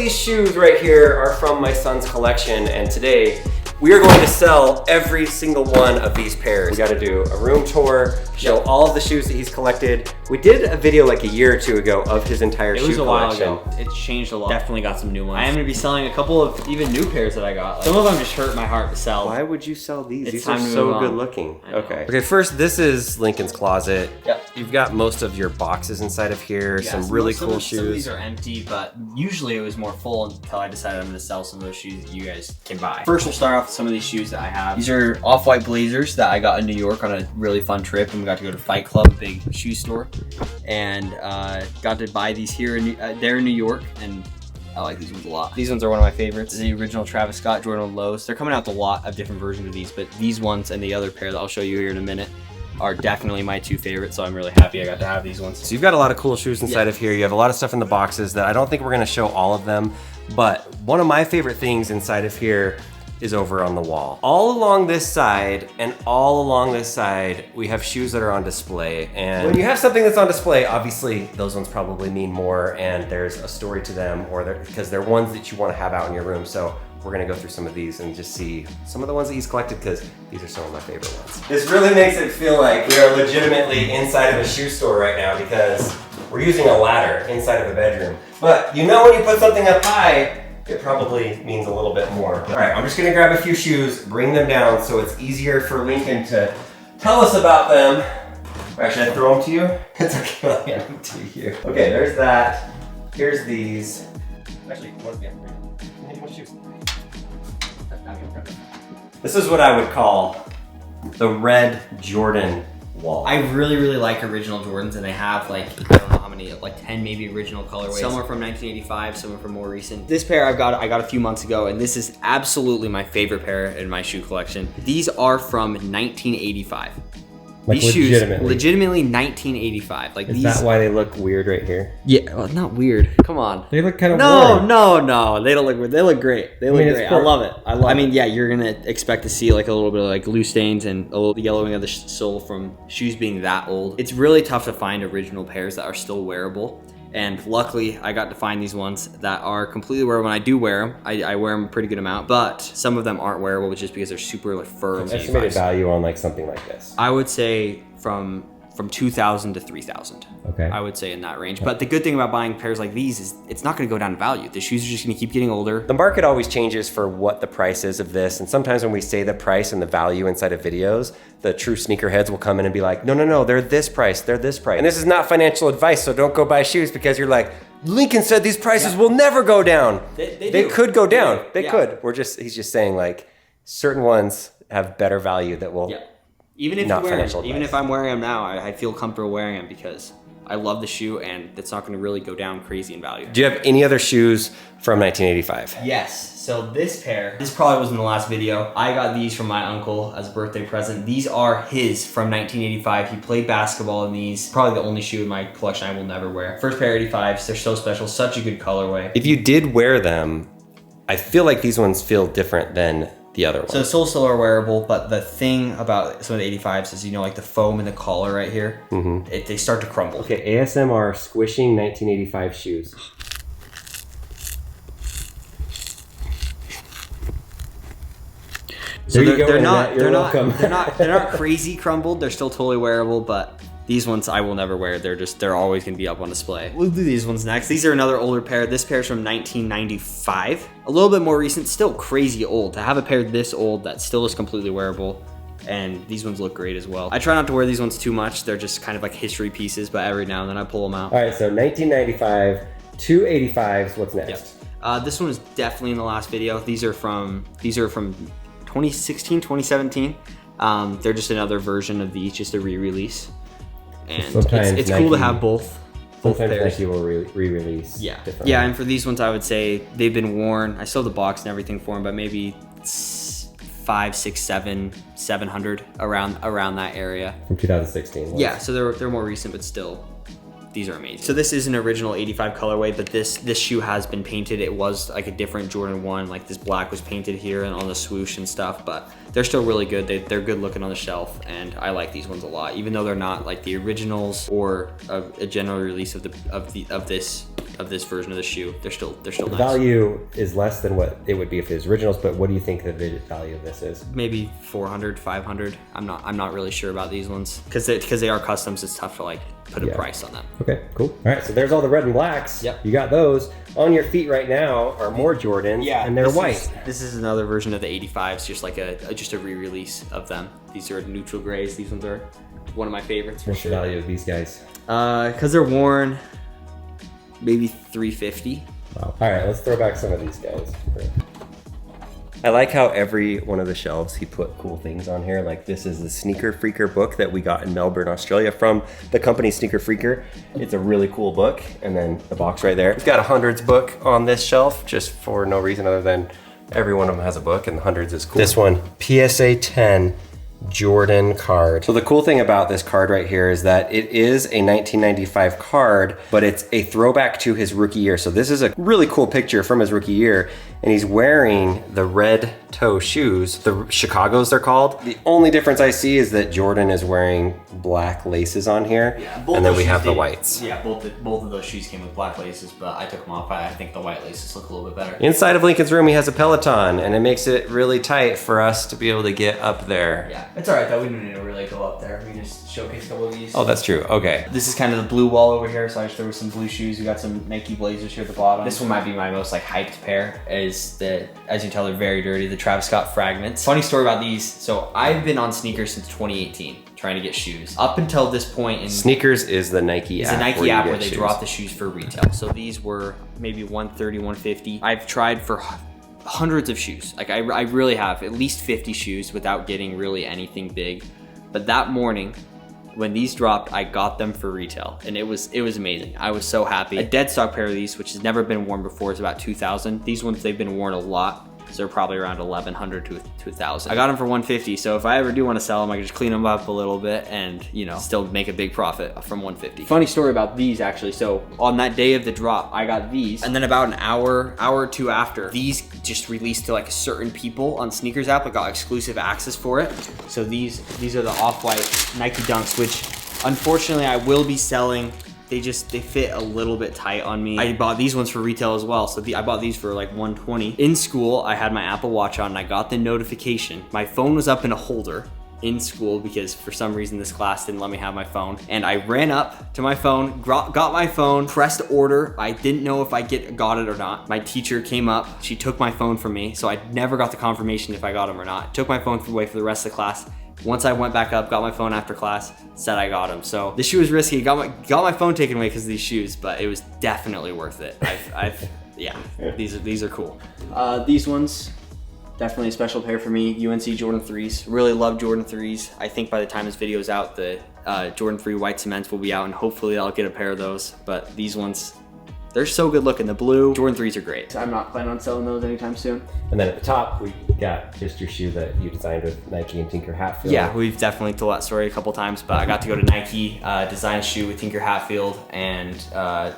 these shoes right here are from my son's collection, and today we are going to sell every single one of these pairs. We got to do a room tour, show all of the shoes that he's collected. We did a video like a year or two ago of his entire shoe collection. It was a while ago. It's changed a lot. Definitely got some new ones. I am gonna be selling a couple of even new pairs that I got. Like, some of them just hurt my heart to sell. Why would you sell these? These time are to so move good on. looking. Okay, first, this is Lincoln's closet. Yep. You've got most of your boxes inside of here, some really cool shoes. Some of these are empty, but usually it was more full until I decided I'm gonna sell some of those shoes that you guys can buy. First, we'll start off with some of these shoes that I have. These are off-white Blazers that I got in New York on a really fun trip, and we got to go to Fight Club, a big shoe store, and got to buy these here there in New York, and I like these ones a lot. These ones are one of my favorites. The original Travis Scott Jordan Lows. They're coming out with a lot of different versions of these, but these ones and the other pair that I'll show you here in a minute are definitely my two favorites, so I'm really happy I got to have these ones. So you've got a lot of cool shoes inside of here. You have a lot of stuff in the boxes that I don't think we're gonna show all of them, but one of my favorite things inside of here is over on the wall. All along this side and all along this side, we have shoes that are on display. And when you have something that's on display, obviously those ones probably mean more and there's a story to them, or because they're ones that you want to have out in your room. So we're gonna go through some of these and just see some of the ones that he's collected, because these are some of my favorite ones. This really makes it feel like we are legitimately inside of a shoe store right now, because we're using a ladder inside of a bedroom. But you know, when you put something up high, it probably means a little bit more. All right, I'm just gonna grab a few shoes, bring them down so it's easier for Lincoln to tell us about them. Or should I throw them to you? It's okay, I'll hand them to you. Okay, there's that. Here's these. Actually, what shoes? This is what I would call the red Jordan wall. I really, really like original Jordans, and they have like, I don't know how many, like 10 maybe original colorways. Some are from 1985, some are from more recent. This pair I got a few months ago, and this is absolutely my favorite pair in my shoe collection. These are from 1985. Like these shoes, legitimately 1985. Like is that why they look weird right here? Yeah, well, not weird. Come on. They look kind of worn. No. They don't look weird. They look great. They look great. I love it. I mean, yeah, you're gonna expect to see like a little bit of like loose stains and a little yellowing of the sole from shoes being that old. It's really tough to find original pairs that are still wearable. And luckily, I got to find these ones that are completely wearable. When I do wear them, I wear them a pretty good amount, but some of them aren't wearable just because they're super like firm. Estimated value on like something like this? I would say from 2,000 to 3,000. Okay. I would say in that range. But the good thing about buying pairs like these is it's not going to go down in value. The shoes are just going to keep getting older. The market always changes for what the price is of this. And sometimes when we say the price and the value inside of videos, the true sneakerheads will come in and be like, no, they're this price, they're this price. And this is not financial advice, so don't go buy shoes because you're like, Lincoln said these prices will never go down. They could go down. They could. He's just saying like certain ones have better value that will Even if I'm wearing them now, I feel comfortable wearing them because I love the shoe and it's not going to really go down crazy in value. Do you have any other shoes from 1985? Yes. So this pair, this probably was in the last video. I got these from my uncle as a birthday present. These are his from 1985. He played basketball in these. Probably the only shoe in my collection I will never wear. First pair of 85s. They're so special. Such a good colorway. If you did wear them, I feel like these ones feel different than the other one. So the soles still are wearable, but the thing about some of the 85s is, you know, like the foam in the collar right here, they start to crumble. Okay, ASMR squishing 1985 shoes. So they're not crazy crumbled. They're still totally wearable, but these ones I will never wear. They're always gonna be up on display. We'll do these ones next. These are another older pair. This pair's from 1995. A little bit more recent, still crazy old. To have a pair this old that still is completely wearable, and these ones look great as well. I try not to wear these ones too much. They're just kind of like history pieces, but every now and then I pull them out. All right, so 1995, 285s, what's next? Yep. This one is definitely in the last video. These are from 2016, 2017. They're just another version of these, just a re-release. And it's cool to have both pairs. Nike will re-release. Yeah, and for these ones, I would say they've been worn. I still have the box and everything for them, but maybe 5, 6, 7, 700 around that area. From 2016. Yeah, so they're more recent, but still these are amazing. So this is an original 85 colorway, but this shoe has been painted. It was like a different Jordan 1, like this black was painted here and on the swoosh and stuff, but they're still really good. They're good looking on the shelf, and I like these ones a lot, even though they're not like the originals or a general release of this version of the shoe. They're still nice. The value is less than what it would be if it was originals, but what do you think the value of this is? Maybe 400, 500. I'm not really sure about these ones because they are customs. It's tough to like put a price on them. Okay, cool. All right, so there's all the red and blacks. Yep. You got those. On your feet right now are more Jordans, and they're white. This is another version of the 85s, just like a re-release of them. These are neutral grays. These ones are one of my favorites for What's sure. the value of these guys? Because they're worn, maybe 350. Wow. All right, let's throw back some of these guys. I like how every one of the shelves he put cool things on here. Like this is the Sneaker Freaker book that we got in Melbourne, Australia from the company Sneaker Freaker. It's a really cool book. And then the box right there. We've got a hundreds book on this shelf just for no reason other than every one of them has a book and the hundreds is cool. This one, PSA 10 Jordan card. So the cool thing about this card right here is that it is a 1995 card, but it's a throwback to his rookie year. So this is a really cool picture from his rookie year, and he's wearing the red toe shoes, the Chicago's they're called. The only difference I see is that Jordan is wearing black laces on here, and then we have the whites. Yeah, both of those shoes came with black laces, but I took them off. I think the white laces look a little bit better. Inside of Lincoln's room, he has a Peloton, and it makes it really tight for us to be able to get up there. Yeah, it's all right though. We don't need to really go up there. We can just showcase a couple of these. Oh, that's true. Okay. This is kind of the blue wall over here, so I just threw some blue shoes. We got some Nike Blazers here at the bottom. This one might be my most like hyped pair. Is the, as you can tell, they're very dirty. The Travis Scott Fragments. Funny story about these. So I've been on sneakers since 2018, trying to get shoes. Up until this point, in Sneakers is the Nike app. It's a Nike app where they drop the shoes for retail. So these were maybe 130, 150. I've tried for hundreds of shoes. Like I really have at least 50 shoes without getting really anything big. But that morning, when these dropped, I got them for retail, and it was amazing. I was so happy. A dead stock pair of these, which has never been worn before, is about 2,000. These ones, they've been worn a lot, so they're probably around 1,100 to 1,000. I got them for 150, so if I ever do want to sell them, I can just clean them up a little bit and, you know, still make a big profit from 150. Funny story about these, actually. So on that day of the drop, I got these, and then about an hour or two after, these just released to like certain people on Sneakers app. I got exclusive access for it. So these are the off-white Nike Dunks, which unfortunately I will be selling. They fit a little bit tight on me. I bought these ones for retail as well. So I bought these for like 120. In school, I had my Apple Watch on and I got the notification. My phone was up in a holder in school because for some reason this class didn't let me have my phone. And I ran up to my phone, got my phone, pressed order. I didn't know if I got it or not. My teacher came up, she took my phone from me. So I never got the confirmation if I got them or not. Took my phone away for the rest of the class. Once I went back up, got my phone after class, said I got them. So this shoe was risky. Got my phone taken away because of these shoes, but it was definitely worth it. Yeah, these are cool. These ones, definitely a special pair for me. UNC Jordan 3s. Really love Jordan 3s. I think by the time this video is out, the Jordan 3 white cements will be out, and hopefully I'll get a pair of those. But these ones, they're so good looking. The blue Jordan 3s are great. I'm not planning on selling those anytime soon. And then at the top, we got just your shoe that you designed with Nike and Tinker Hatfield. Yeah, we've definitely told that story a couple times, but I got to go to Nike, design a shoe with Tinker Hatfield, and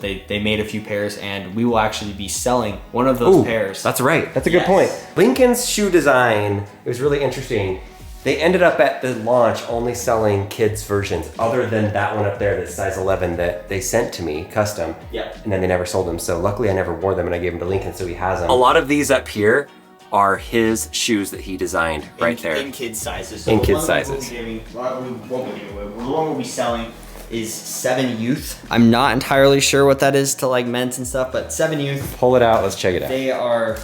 they made a few pairs, and we will actually be selling one of those pairs. That's right. That's a good point. Lincoln's shoe design, it was really interesting. They ended up at the launch only selling kids versions, other than that one up there that's size 11 that they sent to me, custom. Yeah. And then they never sold them. So luckily I never wore them and I gave them to Lincoln, so he has them. A lot of these up here are his shoes that he designed right there. In kids sizes. So in kids sizes. The one we'll be selling is 7 Youth. I'm not entirely sure what that is to like men's and stuff, but 7 Youth. Pull it out, let's check it out. They are,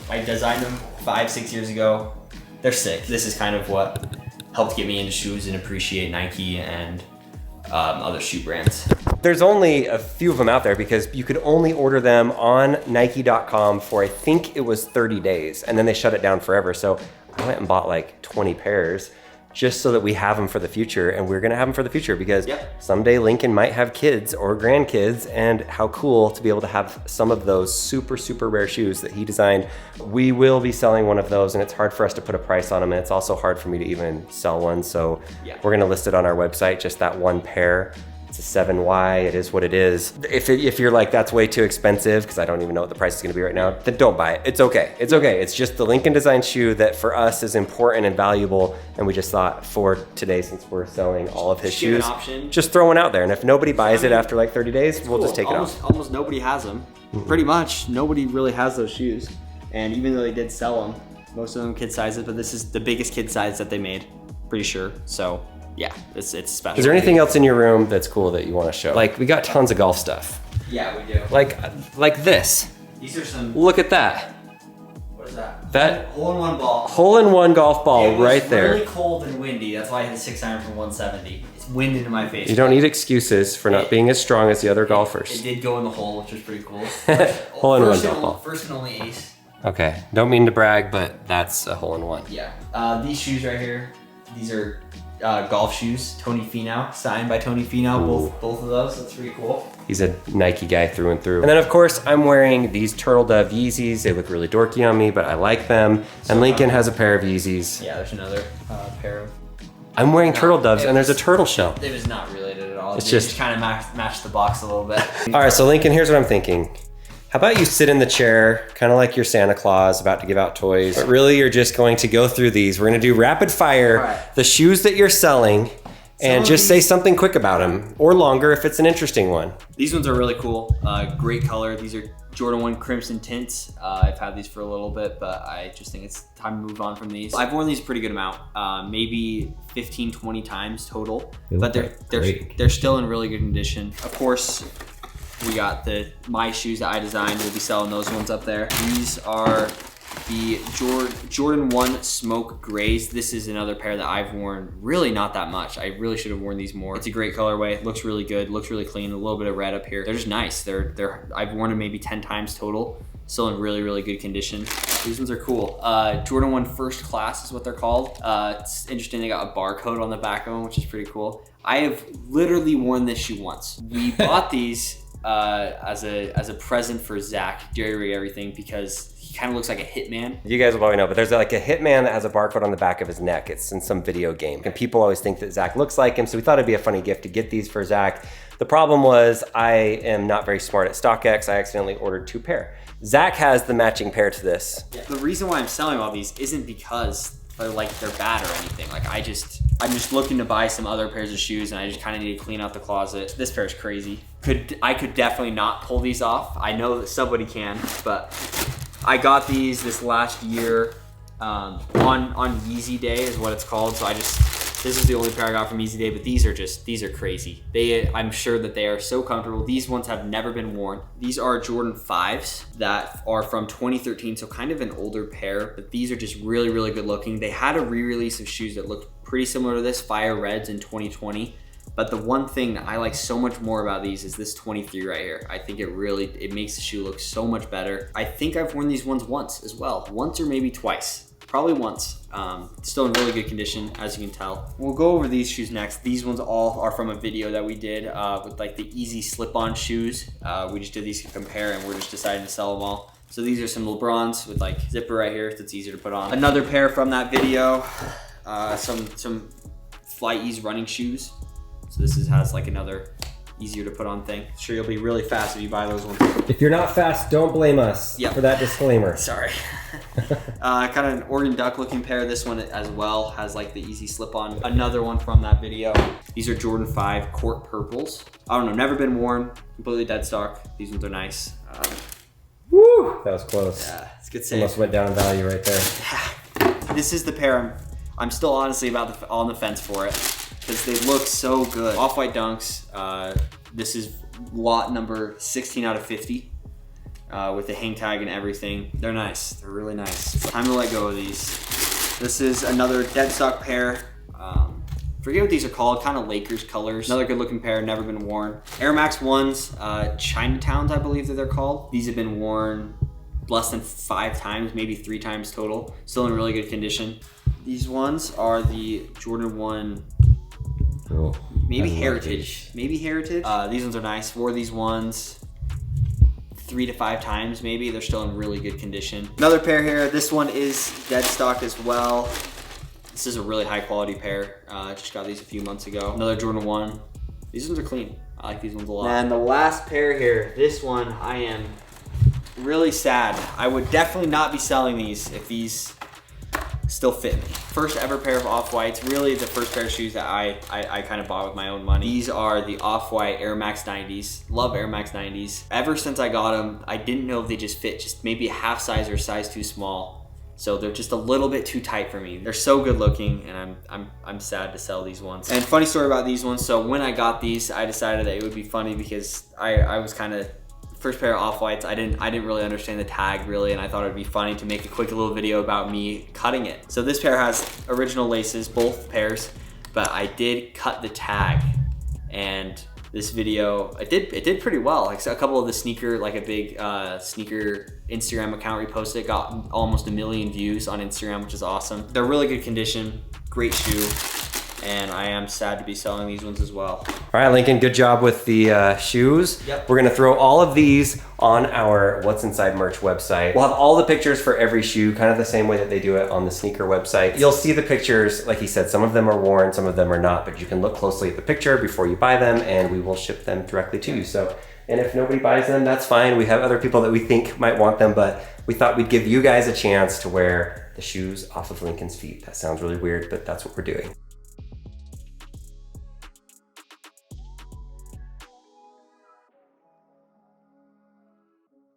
I designed them 5-6 years ago. They're sick. This is kind of what helped get me into shoes and appreciate Nike and other shoe brands. There's only a few of them out there because you could only order them on Nike.com for I think it was 30 days, and then they shut it down forever. So I went and bought like 20 pairs just so that we have them for the future, and we're gonna have them for the future because someday Lincoln might have kids or grandkids, and how cool to be able to have some of those super, super rare shoes that he designed. We will be selling one of those, and it's hard for us to put a price on them, and it's also hard for me to even sell one, so we're gonna list it on our website, just that one pair. It's a 7Y, it is what it is. If you're like, that's way too expensive, because I don't even know what the price is gonna be right now, then don't buy it. It's okay, it's okay. It's just the Lincoln design shoe that for us is important and valuable, and we just thought for today, since we're selling all of his shoes, just throw one out there. And if nobody buys it after like 30 days, we'll just take it off. Almost nobody has them. Pretty much, nobody really has those shoes. And even though they did sell them, most of them kid sizes, but this is the biggest kid size that they made, pretty sure. So yeah, it's special. Is there anything else in your room that's cool that you want to show? Like, we got tons of golf stuff. Yeah, we do. Like this. These are some. Look at that. What is that? That hole-in-one ball. Hole-in-one golf ball right there. It's really cold and windy. That's why I hit a 6-iron from 170. It's wind into my face. You don't need excuses for not being as strong as the other golfers. It did go in the hole, which was pretty cool. Hole-in-one golf ball. First and only ace. Okay, don't mean to brag, but that's a hole-in-one. Yeah. These shoes right here, these are golf shoes, Tony Finau, signed by Tony Finau, both of those. That's pretty cool. He's a Nike guy through and through. And then of course, I'm wearing these Turtle Dove Yeezys. They look really dorky on me, but I like them. And Lincoln has a pair of Yeezys. Yeah, there's another pair of. I'm wearing Turtle Doves, and there's a turtle shell. It was not related at all. It's just kind of matched the box a little bit. All right, so Lincoln, here's what I'm thinking. How about you sit in the chair, kind of like you're Santa Claus about to give out toys, but really you're just going to go through these. We're gonna do rapid fire, the shoes that you're selling, and just say something quick about them, or longer if it's an interesting one. These ones are really cool, great color. These are Jordan 1 Crimson tints. I've had these for a little bit, but I just think it's time to move on from these. I've worn these a pretty good amount, maybe 15, 20 times total, but they're still in really good condition. Of course, we got my shoes that I designed. We'll be selling those ones up there. These are the Jordan 1 Smoke Grays. This is another pair that I've worn really not that much. I really should have worn these more. It's a great colorway. Looks really good. Looks really clean. A little bit of red up here. They're just nice. I've worn them maybe 10 times total. Still in really, really good condition. These ones are cool. Jordan 1 First Class is what they're called. It's interesting. They got a barcode on the back of them, which is pretty cool. I have literally worn this shoe once. We bought these as a present for Zach, Jerry everything, because he kind of looks like a hitman. You guys will probably know, but there's like a hitman that has a barcode on the back of his neck. It's in some video game, and people always think that Zach looks like him, so we thought it'd be a funny gift to get these for Zach. The problem was I am not very smart at StockX. I accidentally ordered 2 pair. Zach has the matching pair to this. Yeah. The reason why I'm selling all these isn't because they're bad or anything. Like I'm just looking to buy some other pairs of shoes, and I just kind of need to clean out the closet. This pair is crazy. I could definitely not pull these off. I know that somebody can, but I got these this last year on Yeezy Day is what it's called. So this is the only pair I got from Yeezy Day, but these are crazy. I'm sure that they are so comfortable. These ones have never been worn. These are Jordan 5s that are from 2013, so kind of an older pair, but these are just really, really good looking. They had a re-release of shoes that looked pretty similar to this, Fire Reds in 2020. But the one thing that I like so much more about these is this 23 right here. I think it makes the shoe look so much better. I think I've worn these ones once as well. Once or maybe twice. Probably once. Still in really good condition, as you can tell. We'll go over these shoes next. These ones all are from a video that we did with like the easy slip-on shoes. We just did these to compare, and we're just deciding to sell them all. So these are some LeBrons with like zipper right here that's easier to put on. Another pair from that video, some Fly Ease running shoes. So this has like another easier to put on thing. Sure, you'll be really fast if you buy those ones. If you're not fast, don't blame us for that disclaimer. Sorry. Kind of an Oregon Duck looking pair. This one as well has like the easy slip on. Another one from that video. These are Jordan 5 Court Purples. I don't know, never been worn, completely dead stock. These ones are nice. Woo! That was close. Yeah, it's a good save. Almost went down in value right there. This is the pair I'm still honestly on the fence for it, because they look so good. Off-white Dunks. This is lot number 16 out of 50 with the hang tag and everything. They're nice. They're really nice. Time to let go of these. This is another dead stock pair. Forget what these are called. Kind of Lakers colors. Another good looking pair. Never been worn. Air Max 1s. Chinatowns, I believe that they're called. These have been worn less than 5 times, maybe 3 times total. Still in really good condition. These ones are the Jordan 1. Cool. Maybe Heritage. These ones are nice. Wore these ones 3 to 5 times maybe. They're still in really good condition. Another pair here. This one is dead stock as well. This is a really high quality pair. Just got these a few months ago. Another Jordan 1 These ones are clean. I like these ones a lot. And the last pair here, this one, I am really sad. I would definitely not be selling these if these still fit me. First ever pair of Off-Whites, really the first pair of shoes that I kind of bought with my own money. These are the Off-White Air Max 90s. Love Air Max 90s. Ever since I got them, I didn't know if they just fit just maybe a half size or a size too small. So they're just a little bit too tight for me. They're so good looking, and I'm sad to sell these ones. And funny story about these ones, so when I got these, I decided that it would be funny because I was kind of, first pair of Off-Whites, I didn't really understand the tag really, and I thought it'd be funny to make a quick little video about me cutting it. So this pair has original laces, both pairs, but I did cut the tag, and this video, it did pretty well. Like a couple of the sneaker, like a big sneaker Instagram account reposted it, got almost 1 million views on Instagram, which is awesome. They're really good condition, great shoe, and I am sad to be selling these ones as well. All right, Lincoln, good job with the shoes. Yep. We're gonna throw all of these on our What's Inside merch website. We'll have all the pictures for every shoe, kind of the same way that they do it on the sneaker website. You'll see the pictures, like he said, some of them are worn, some of them are not, but you can look closely at the picture before you buy them, and we will ship them directly to you. So, and if nobody buys them, that's fine. We have other people that we think might want them, but we thought we'd give you guys a chance to wear the shoes off of Lincoln's feet. That sounds really weird, but that's what we're doing.